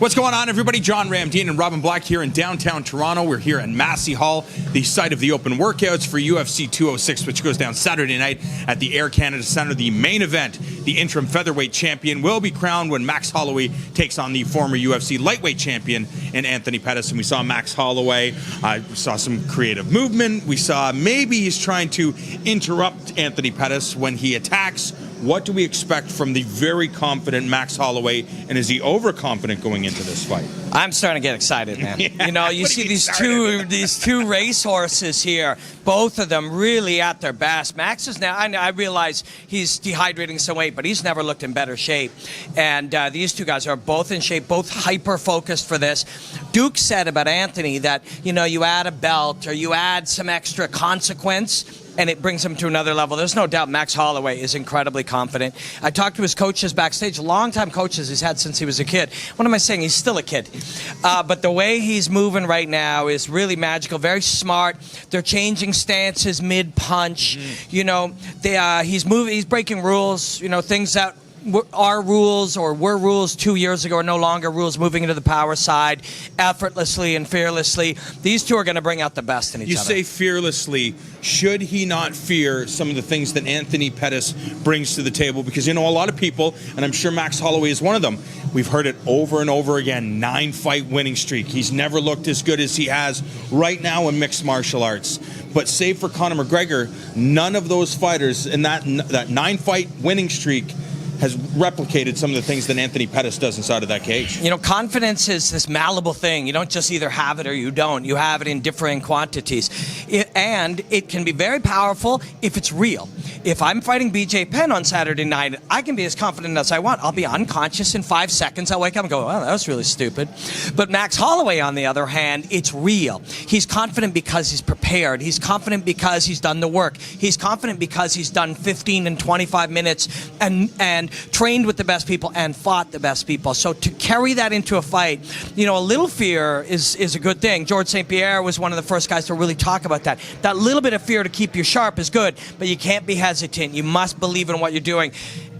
What's going on, everybody? John Ramdeen and Robin Black here in downtown Toronto. We're here in Massey Hall, the site of the open workouts for UFC 206, which goes down Saturday night at the Air Canada Centre. The main event, the interim featherweight champion, will be crowned when Max Holloway takes on the former UFC lightweight champion in Anthony Pettis. And we saw Max Holloway. We saw some creative movement. We saw maybe he's trying to interrupt Anthony Pettis when he attacks. What do we expect from the very confident Max Holloway, and is he overconfident going into this fight? I'm starting to get excited, man. Yeah, you know, you see these two racehorses here, both of them really at their best. Max is now, I realize he's dehydrating some weight, but he's never looked in better shape. And these two guys are both in shape, both hyper-focused for this. Duke said about Anthony that, you know, you add a belt or you add some extra consequence, and it brings him to another level. There's no doubt Max Holloway is incredibly confident. I talked to his coaches backstage, long-time coaches he's had since he was a kid. What am I saying? He's still a kid. But the way he's moving right now is really magical, very smart. They're changing stances mid-punch. You know, he's breaking rules, you know, things that our rules or were rules 2 years ago are no longer rules, moving into the power side effortlessly and fearlessly. These two are going to bring out the best in each other. You say fearlessly. Should he not fear some of the things that Anthony Pettis brings to the table? Because, you know, a lot of people, and I'm sure Max Holloway is one of them, we've heard it over and over again, 9-fight winning streak. He's never looked as good as he has right now in mixed martial arts. But save for Conor McGregor, none of those fighters in that 9-fight winning streak has replicated some of the things that Anthony Pettis does inside of that cage. You know, confidence is this malleable thing. You don't just either have it or you don't. You have it in differing quantities. And it can be very powerful if it's real. If I'm fighting BJ Penn on Saturday night, I can be as confident as I want. I'll be unconscious in 5 seconds. I'll wake up and go, oh, that was really stupid. But Max Holloway, on the other hand, it's real. He's confident because he's prepared. He's confident because he's done the work. He's confident because he's done 15 and 25 minutes and trained with the best people and fought the best people. So to carry that into a fight, you know, a little fear is a good thing. George St. Pierre was one of the first guys to really talk about that. That little bit of fear to keep you sharp is good, but you can't be hesitant. You must believe in what you're doing.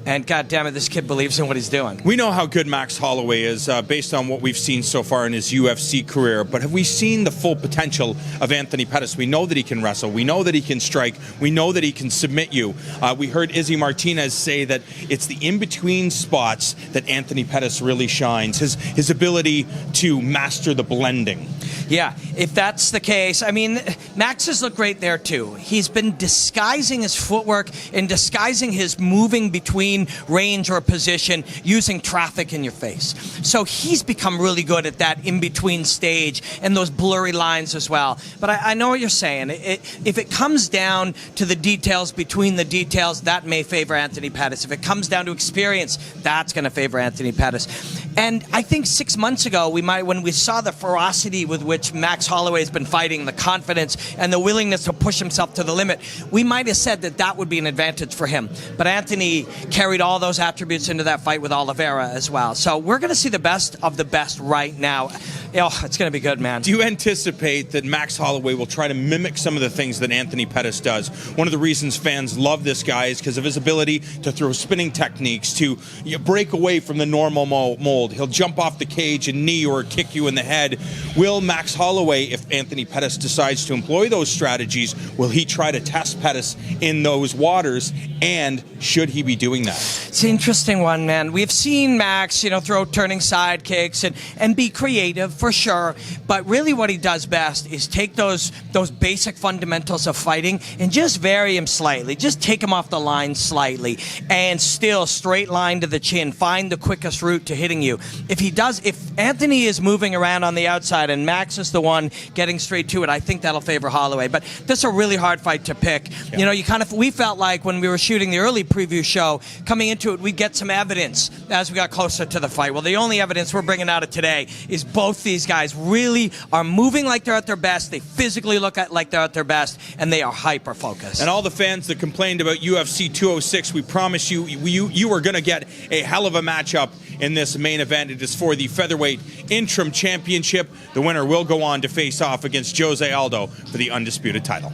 And God damn it, this kid believes in what he's doing. We know how good Max Holloway is based on what we've seen so far in his UFC career, but have we seen the full potential of Anthony Pettis? We know that he can wrestle. We know that he can strike. We know that he can submit you. We heard Izzy Martinez say that it's the in-between spots that Anthony Pettis really shines. His ability to master the blending. Yeah, if that's the case, I mean, Max has looked great there too. He's been disguising his footwork and disguising his moving between range or position using traffic in your face. So he's become really good at that in-between stage and those blurry lines as well. But I know what you're saying. If it comes down to the details between the details, that may favor Anthony Pettis. If it comes down to experience, that's going to favor Anthony Pettis. And I think 6 months ago, when we saw the ferocity with which Max Holloway has been fighting, the confidence and the willingness to push himself to the limit, we might have said that would be an advantage for him. But Anthony carried all those attributes into that fight with Oliveira as well. So we're going to see the best of the best right now. Oh, it's going to be good, man. Do you anticipate that Max Holloway will try to mimic some of the things that Anthony Pettis does? One of the reasons fans love this guy is because of his ability to throw spinning techniques, to break away from the normal mold. He'll jump off the cage and knee or kick you in the head. Will Max Holloway, if Anthony Pettis decides to employ those strategies, will he try to test Pettis in those waters? And should he be doing that? It's an interesting one, man. We've seen Max, you know, throw turning side kicks and be creative for sure. But really what he does best is take those basic fundamentals of fighting and just vary him slightly. Just take him off the line slightly and still straight line to the chin. Find the quickest route to hitting you. If Anthony is moving around on the outside and Max is the one getting straight to it, I think that'll favor Holloway. But this is a really hard fight to pick. Yeah. You know, we felt like when we were shooting the early preview show, coming into it, we'd get some evidence as we got closer to the fight. Well, the only evidence we're bringing out of today is both these guys really are moving like they're at their best. They physically look like they're at their best, and they are hyper-focused. And all the fans that complained about UFC 206, we promise you are going to get a hell of a matchup in this main event. It is for the featherweight interim championship. The winner will go on to face off against Jose Aldo for the undisputed title.